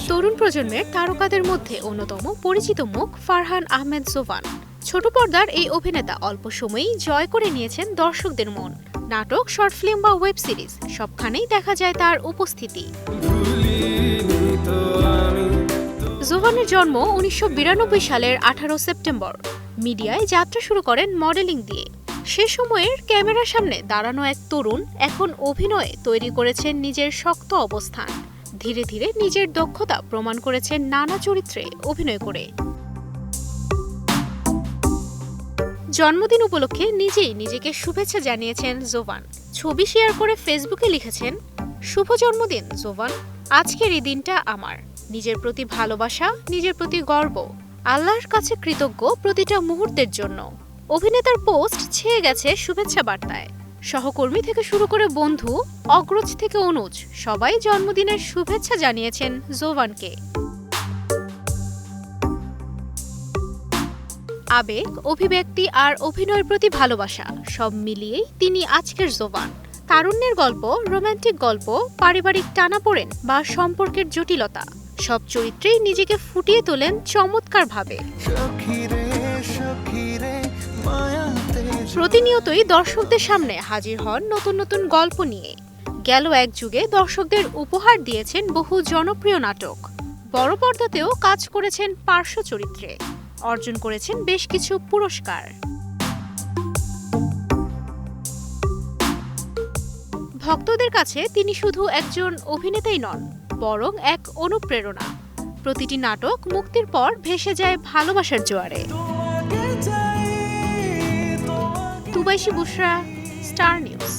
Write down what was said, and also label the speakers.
Speaker 1: তরুণ প্রজন্মের তারকাদের মধ্যে অন্যতম পরিচিত মুখ ফারহান আহমেদ জোভান। ছোট পর্দার এই অভিনেতা অল্প সময়েই জয় করে নিয়েছেন দর্শকদের মন। নাটক, শর্ট ফিল্ম বা ওয়েব সিরিজ সবখানেই দেখা যায় তার উপস্থিতি। জোভানের জন্ম 1992 সালের 18 সেপ্টেম্বর। মিডিয়ায় যাত্রা শুরু করেন মডেলিং দিয়ে। সে সময়ের ক্যামেরার সামনে দাঁড়ানো এক তরুণ এখন অভিনয়ে তৈরি করেছেন নিজের শক্ত অবস্থান। ধীরে ধীরে নিজের দক্ষতা প্রমাণ করেছেন নানা চরিত্রে অভিনয় করে। জন্মদিন উপলক্ষে নিজেই নিজেকে শুভেচ্ছা জানিয়েছেন জোভান। ছবি শেয়ার করে ফেসবুকে লিখেছেন, শুভ জন্মদিন জোভান, আজকের এই দিনটা আমার। নিজের প্রতি ভালোবাসা, নিজের প্রতি গর্ব, আল্লাহর কাছে কৃতজ্ঞ প্রতিটা মুহূর্তের জন্য। অভিনেতার পোস্ট ছেয়ে গেছে শুভেচ্ছা বার্তায়। সহকর্মী থেকে শুরু করে বন্ধু, অগ্রজ থেকে অনুজ, সবাই জন্মদিনের শুভেচ্ছা জানিয়েছেন জোভানকে। আবেগ, অভিব্যক্তি আর অভিনয়ের প্রতি ভালোবাসা সব মিলিয়েই তিনি আজকের জোভান। তারুণ্যের গল্প, রোমান্টিক গল্প, পারিবারিক টানাপোড়েন বা সম্পর্কের জটিলতা, সব চরিত্রেই নিজেকে ফুটিয়ে তোলেন চমৎকারভাবে। প্রতিনিয়তই দর্শকদের সামনে হাজির হন নতুন নতুন গল্প নিয়ে। গেল এক যুগে দর্শকদের উপহার দিয়েছেন বহু জনপ্রিয় নাটক। বড় পর্দাতেও কাজ করেছেন পার্শ্ব চরিত্রে। অর্জন করেছেন বেশ কিছু পুরস্কার। ভক্তদের কাছে তিনি শুধু একজন অভিনেতাই নন, বরং এক অনুপ্রেরণা। প্রতিটি নাটক মুক্তির পর ভেসে যায় ভালোবাসার জোয়ারে। তুবাইশি বুশরা, স্টার নিউজ।